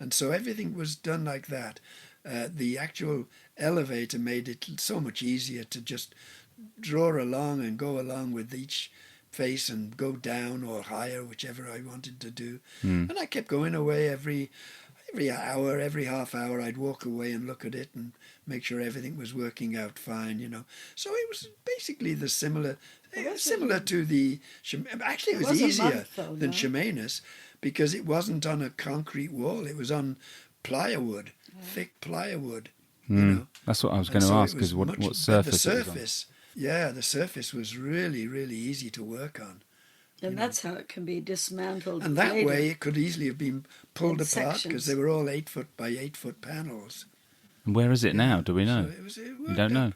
And so everything was done like that. The actual elevator made it so much easier to just draw along and go along with each face and go down or higher, whichever I wanted to do. And I kept going away every hour, every half hour. I'd walk away and look at it and make sure everything was working out fine, you know. So it was basically similar to the. Actually, it was easier than Chemainus because it wasn't on a concrete wall. It was on plywood, thick plywood. You know. That's what I was going to ask. Is what surface? The surface. Yeah, the surface was really, really easy to work on. And that's how it can be dismantled. And that later. way it could easily have been pulled In apart because sections. they were all 8 foot by 8 foot panels. And where is it now? Do we know? So You don't know.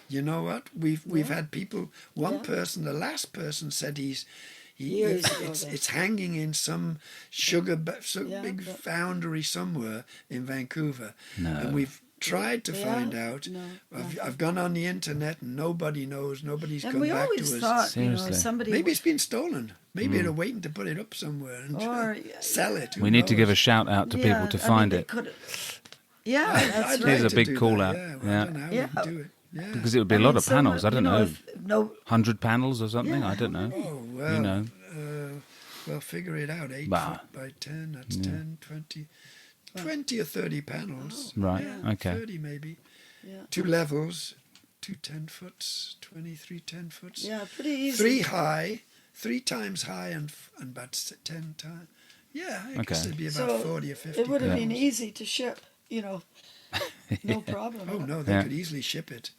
You know what? We've had people. One person, the last person, said Years ago, it's hanging in some Yeah, big but- foundry somewhere in Vancouver, No. and we've tried to find out. No, I've gone on the internet and nobody knows. Nobody's And come we back always to us. thought, Seriously. somebody... Maybe it's been stolen. Maybe they're waiting to put it up somewhere and Or- sell it. Who We need to give a knows? shout out to people to find it, Yeah, that's I'd right. Here's like a to big do call that, out. Yeah, well, Yeah. I don't know how Yeah. we can do it. Yeah. because it would be a lot of panels. I don't know, No, 100 panels or something. I don't know. Oh, well, You know. Well, figure it out. 8 Bah. foot by 10, that's 10, 20, 20 or 30 panels. Right, Yeah, okay. 30 maybe. Yeah. 2 levels, 2 10-foots, 23 10-foots. Yeah, pretty easy. 3 high, 3 times high and about 10 times. Yeah, I guess Okay. it'd be about So 40 or 50 it would have been panels. easy to ship, no problem. Oh, no, they Yeah. could easily ship it.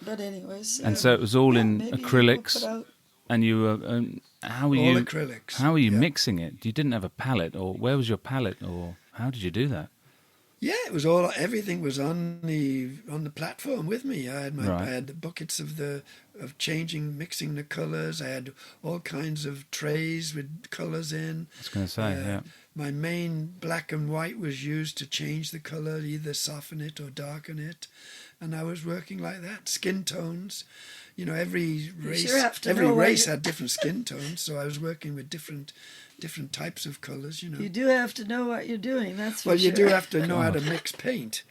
But anyways. And so it was all in maybe we'll acrylics. put out- And you were how were All you acrylics. How were you Yeah. mixing it? You didn't have a palette, or where was your palette, or how did you do that? Yeah, everything was on the platform with me. I had the buckets of mixing the colours. I had all kinds of trays with colours in. I was going to say, yeah. My main black and white was used to change the colour, either soften it or darken it, and I was working like that. Skin tones, every race sure have to know what had different skin tones, so I was working with different types of colours. You do have to know what you're doing, that's for Well, sure. you do have to know how to mix paint.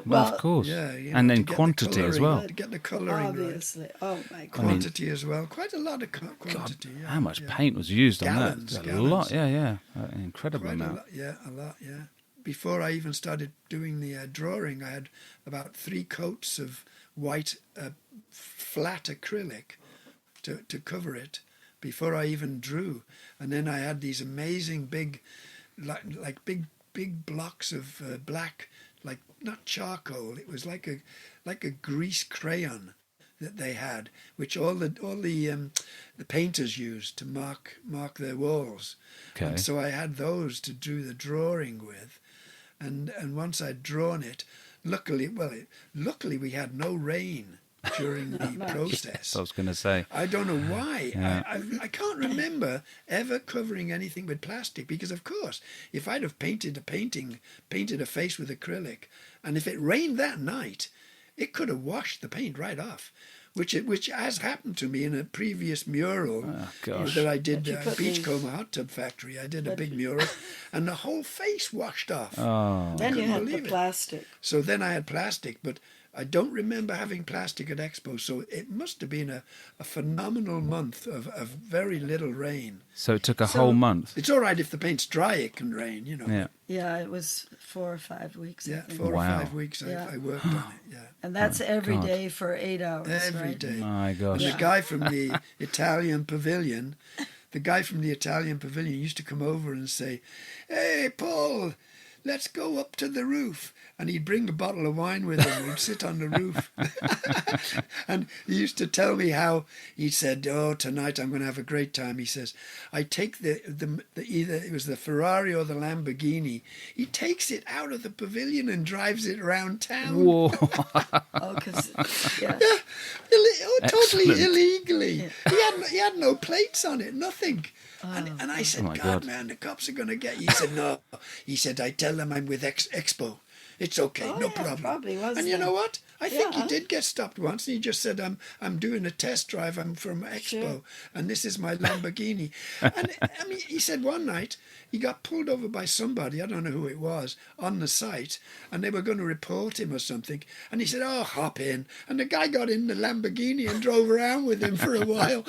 Well, of course. Yeah, And then to get the quantity as colouring, well. to get the colouring right. Obviously. Oh, my God. Quantity as well. Quite a lot of quantity. Yeah, How much yeah. paint was used Gallons, on that? A gallons. lot, yeah. An incredible Quite a amount. lot, yeah. Before I even started doing the drawing, I had about 3 coats of white flat acrylic to cover it before I even drew. And then I had these amazing big, like big blocks of black, like not charcoal. It was like a grease crayon that they had, which all the painters used to mark their walls. Okay. And so I had those to do the drawing with, and once I'd drawn it, luckily we had no rain during the process. I was going to say. I don't know why. Yeah. I can't remember ever covering anything with plastic because, of course, if I'd have painted a face with acrylic, and if it rained that night, it could have washed the paint right off, which has happened to me in a previous mural gosh. that I did But you at put Beachcomber Hot Tub Factory. I did a big mural, and the whole face washed off. Oh, Then you couldn't had the believe it. plastic. So then I had plastic, but I don't remember having plastic at Expo, so it must have been a phenomenal month of very little rain. so it took a whole month. It's all right if the paint's dry, it can rain, Yeah. Yeah, it was 4 or 5 weeks. I Yeah, think. 4 or Wow. 5 weeks Yeah. I worked on it, yeah. And that's every God. day for 8 hours, Every right? day. My And gosh. the guy from the Italian pavilion, used to come over and say, "Hey, Paul, let's go up to the roof." And he'd bring a bottle of wine with him. We'd sit on the roof. And he used to tell me how he said, "Oh, tonight I'm going to have a great time." He says, "I take the either it was the Ferrari or the Lamborghini. He takes it out of the pavilion and drives it around town." Whoa. Oh, 'cause, yeah. Totally Excellent. illegally. He had no plates on it, nothing. And I said, my God, God. man, the cops are going to get you. He said, no. He said, I tell them I'm with Expo. It's okay, Oh, no yeah, problem. probably was And you then. know what? I think he Yeah. did get stopped once. And he just said, I'm doing a test drive. I'm from Expo, Sure. and this is my Lamborghini. And I mean, he said one night he got pulled over by somebody, I don't know who it was, on the site, and they were going to report him or something. And he said, "Oh, hop in." And the guy got in the Lamborghini and drove around with him for a while.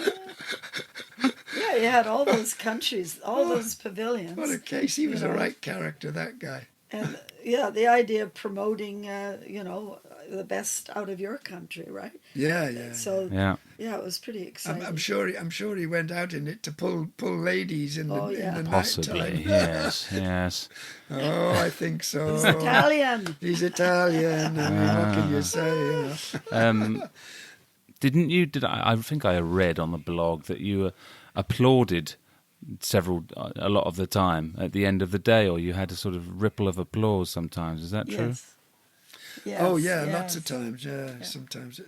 Yeah, you had all those countries, all those pavilions. What a case. He was You a know. right character, that guy. And yeah, the idea of promoting, the best out of your country, right? Yeah, yeah. So Yeah. yeah, it was pretty exciting. I'm sure he went out in it to pull ladies in the Oh, yeah. in the Possibly. night time. Yes. Yes. Oh, I think so. He's Italian. He's Italian. I mean, what can you say? You know? Didn't you? I think I read on the blog that you applauded a lot of the time at the end of the day, or you had a sort of ripple of applause sometimes. Is that true? Yes. Yes. Oh yeah, yes. lots of times. Yeah, sometimes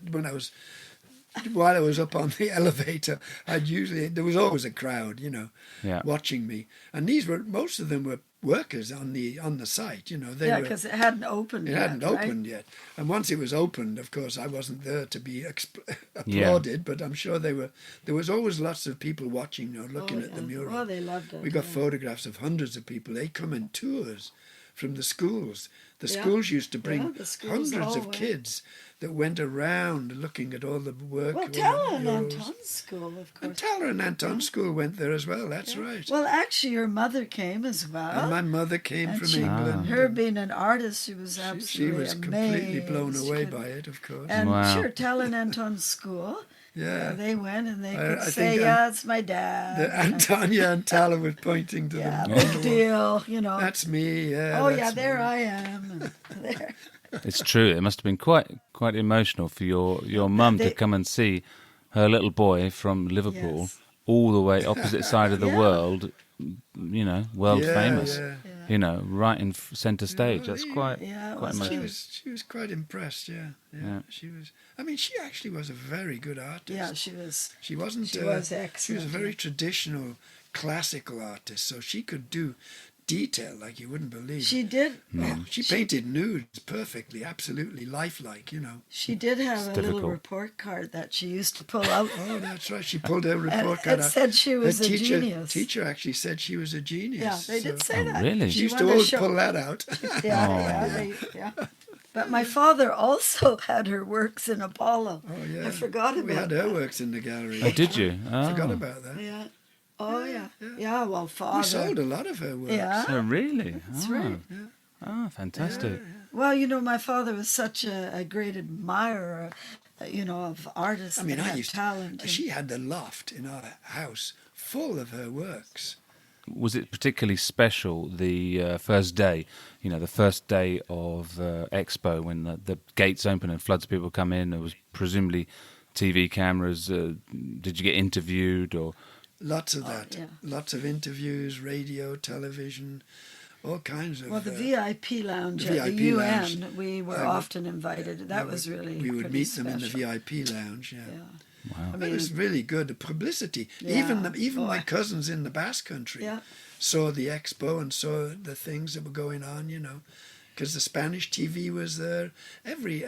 while I was up on the elevator, there was always a crowd, Yeah. watching me, and most of them were workers on the site. They Yeah, were. because it hadn't opened It yet, hadn't right? opened yet, and once it was opened, of course, I wasn't there to be applauded. But I'm sure there was always lots of people watching, looking at the mural. Oh, they loved it. We got yeah. photographs of hundreds of people. They come in tours from the schools. The Yeah. schools used to bring Yeah, the schools hundreds all of went. kids that went around looking at all the work. Well, all the Tala and murals. Anton's school, of And course. Tala and Anton's school went there as well. That's right. Well, actually, your mother came as well. And my mother came And from she- England. Her being an artist, she was She absolutely was completely blown amazed. away She by couldn't- it, of course. And Wow. sure, Tala and Anton's school. Yeah. They went and they I could think say, "Yeah, it's my dad." Antonia and Tala were pointing to Yeah, them. big deal, That's me, yeah. Oh yeah, that's there me. I am. And there. It's true. It must have been quite emotional for your mum to They- come and see her little boy from Liverpool, Yes. all the way opposite side of the Yeah. world. World Yeah, famous. yeah. Right in centre stage. That's Yeah, quite yeah, it quite was emotional. She was quite impressed, yeah. Yeah. She was. I mean, she actually was a very good artist. Yeah, she was. She wasn't. She was She was excellent, a very yeah. traditional, classical artist, so she could do detail like you wouldn't believe. She did. Oh, she painted nudes perfectly, absolutely lifelike. She did have It's a difficult. little report card that she used to pull out. Oh, that's right. She pulled her And report card it out. said she was Her a teacher, genius. Teacher actually said she was a genius. Yeah, they did say Oh, that. really? She She used to wanted always show- pull that out. Yeah, Oh. yeah. But my father also had her works in Apollo. Oh yeah. I forgot about We had her that. works in the gallery. Oh, did you? Forgot Oh. about that. Yeah. Oh yeah. yeah. Yeah. Well, father. We sold a lot of her works. Yeah. Oh, really? That's oh. right. Oh, fantastic. Well, my father was such a great admirer, of artists I mean, that I had used talent. to. She had the loft in our house full of her works. Was it particularly special the first day? The first day of Expo when the gates open and floods of people come in. There was presumably TV cameras. Did you get interviewed or? Lots of that. yeah. Lots of interviews, radio, television, all kinds of. Well, the VIP lounge the at the VIP UN, lounge. we were I would- often invited. That was really We would pretty meet them in the special. VIP lounge. Yeah. Yeah. Wow. I It mean, was really good. The publicity. Yeah. Even my Boy. cousins in the Basque Country Yeah. saw the expo and saw the things that were going on. Because the Spanish TV was there. Every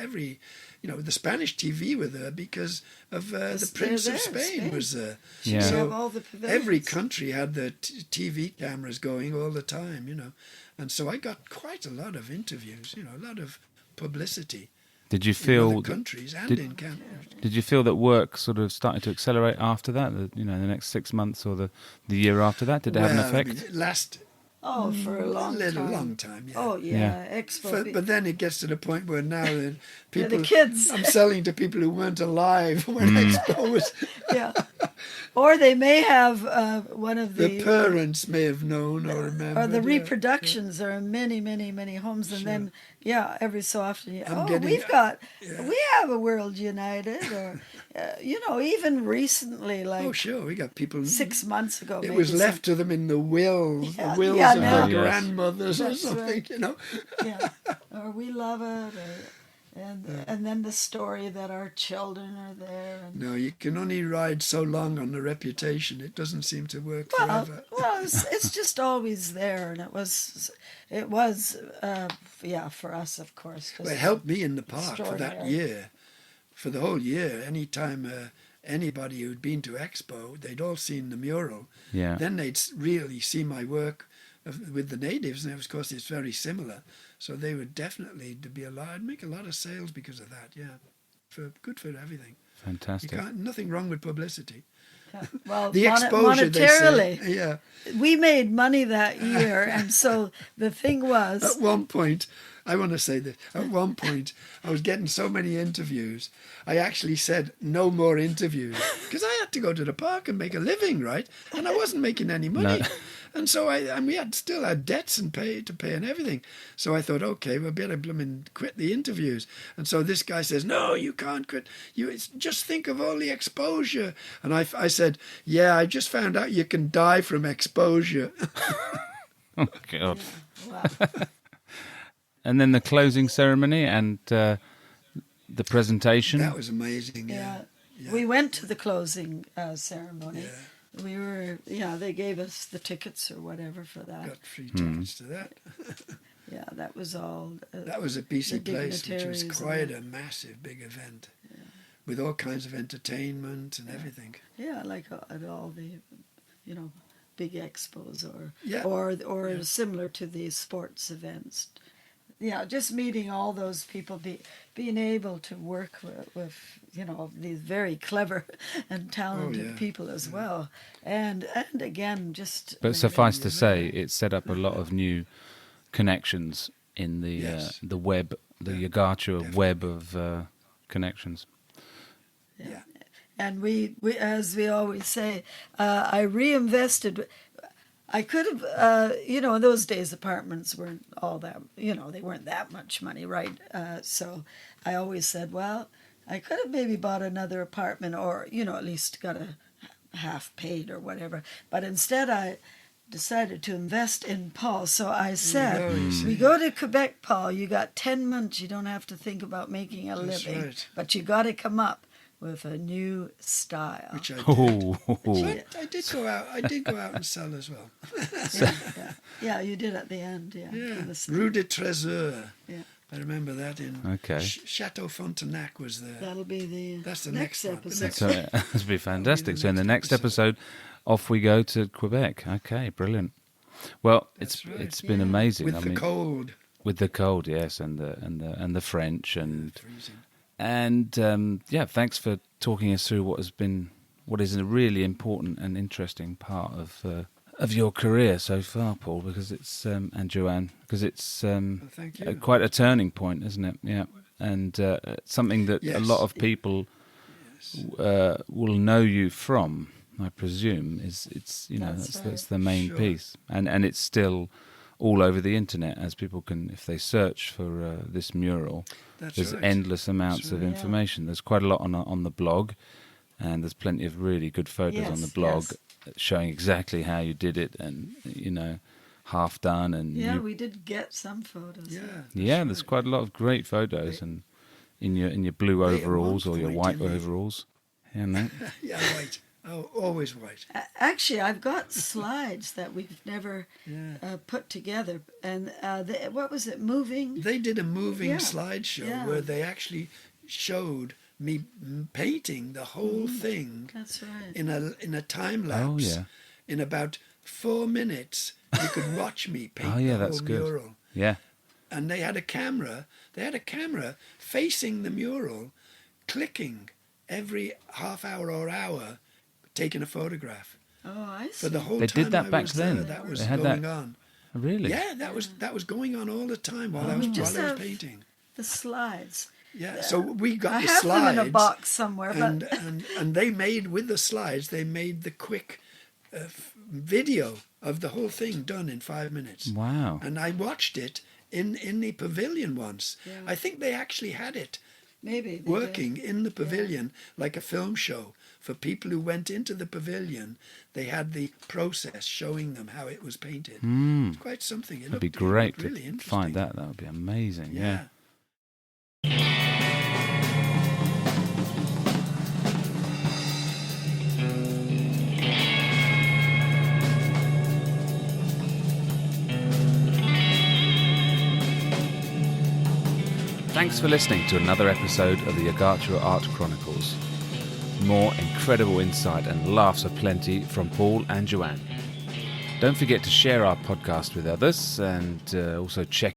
the Spanish TV were there because of the Because Prince they're of there in Spain Spain. was there. Yeah. We So have all the pavilions. every country had their TV cameras going all the time. And so I got quite a lot of interviews. A lot of publicity. Did you in feel? other countries and did- in Canada. Did you feel that work sort of started to accelerate after that? The next 6 months or the year after that? Did it have an Well, I effect? mean, it last Oh, for a long time. long time, yeah. Oh yeah, Expo. But then it gets to the point where now Yeah, people, the kids. I'm selling to people who weren't alive when Expo was. Yeah. Or they may have one of The parents may have known or remembered. or the yeah. reproductions are in many, many, many homes, and then every so often, I'm getting- we have a World United, or even recently, like Oh, sure, we got people. 6 months ago, It maybe was some- left to them in the wills, Yeah, the wills yeah, of now. their Yes. grandmothers or That's something, right. Yeah, or we love it, or And then the story that our children are there. And No, you can only ride so long on the reputation. It doesn't seem to work well, forever. it's just always there, and it was, yeah, for us, of course. Just Well, it helped me in the park for that extraordinary. year. For the whole year, anytime anybody who'd been to Expo, they'd all seen the mural. Yeah. Then they'd really see my work with the natives, and of course it's very similar. So they would definitely I'd make a lot of sales because of that. Yeah, good for everything. You Fantastic. nothing wrong with publicity. Yeah. Well, The exposure, they say. monetarily, Yeah. we made money that year, and so the thing was, At one point, I want to say that, at one point, I was getting so many interviews, I actually said no more interviews because I had to go to the park and make a living, right? And I wasn't making any money. No. And so we still had debts and pay and everything. So I thought, okay, we better quit the interviews. And so this guy says, no, you can't quit. Just think of all the exposure. And I said, yeah, I just found out you can die from exposure. Oh, God. wow. And then the closing ceremony and the presentation. That was amazing. Yeah. Yeah. We went to the closing ceremony. Yeah. We were, they gave us the tickets or whatever for that. Got free tickets to that. Yeah, that was all. That was at BC the Place, which was dignitaries quite and a massive, big event with all kinds of entertainment and everything. Yeah, like at all the, big expos Yeah. or similar to the sports events. Yeah, just meeting all those people, being able to work with these very clever and talented yeah. people as well, and again just. But suffice to say, it set up a lot of new connections in the Yes. the web, the Yagacha definitely. web of connections. Yeah. And we as we always say, I reinvested. I could have, in those days apartments weren't all that, they weren't that much money, right? So I always said, well, I could have maybe bought another apartment or, at least got a half paid or whatever. But instead I decided to invest in Paul. So I said, we go to Quebec, Paul, you got 10 months. You don't have to think about making a That's living. right. But you got to come up with a new style. Which I did. Oh, But I did go out. I did go out and sell as well. Yeah, you did at the end, yeah. Yeah. In the- Rue de Trésor. Yeah. I remember that in Okay. Chateau Frontenac was there. That'll be the That's the next next one. The episode. next so that'd be fantastic. So in the next next episode, off we go to Quebec. Okay, brilliant. Well, That's right. it's been Yeah. amazing. With I the mean, cold. with the cold, yes, and the French and Freezing. thanks for talking us through what is a really important and interesting part of your career so far, Paul, because it's and Joanne, because it's Well, thank you. quite a turning point, isn't it? Yeah, and something that a Yes. lot of people will know you from, I presume. It's That's that's right. the main Sure. piece, and it's still all over the internet, as people can, if they search for this mural. That's There's right. endless amounts of right. Yeah. information. There's quite a lot on the blog, and there's plenty of really good photos on the Yes, blog yes. showing exactly how you did it, and half done, and Yeah, we did get some photos. Yeah. that's yeah, there's right. quite a lot of great photos, and in your blue They at overalls one or your point white in the- overalls. Yeah, no? Yeah, white. Oh, always white. Actually, I've got slides that we've never Yeah. put together. And what was it, moving? They did a moving Yeah. slideshow Yeah. where they actually showed me painting the whole thing That's right. in a time lapse. Oh, yeah. In about 4 minutes, you could watch me paint Oh, yeah, the that's whole good. mural. Yeah. And they had a camera. They had a camera facing the mural, clicking every half hour or hour, taking a photograph. Oh, I see. For the whole They time did that I back was then. there, that was They had going that- on. Really? Yeah, that was going on all the time while I we was just while I was have- painting. The slides. Yeah, so we got I the have slides. them in a box somewhere, and, but and they made, with the slides, they made the quick video of the whole thing done in 5 minutes. Wow. And I watched it in the pavilion once. Yeah. I think they actually had it maybe they working in the pavilion like a film show. For people who went into the pavilion, they had the process showing them how it was painted. It's quite something. It That'd be looked great really to interesting. find that. That would be amazing. Yeah. Yeah. Thanks for listening to another episode of the Agatua Art Chronicles. More incredible insight and laughs aplenty from Paul and Joanne. Don't forget to share our podcast with others, and also check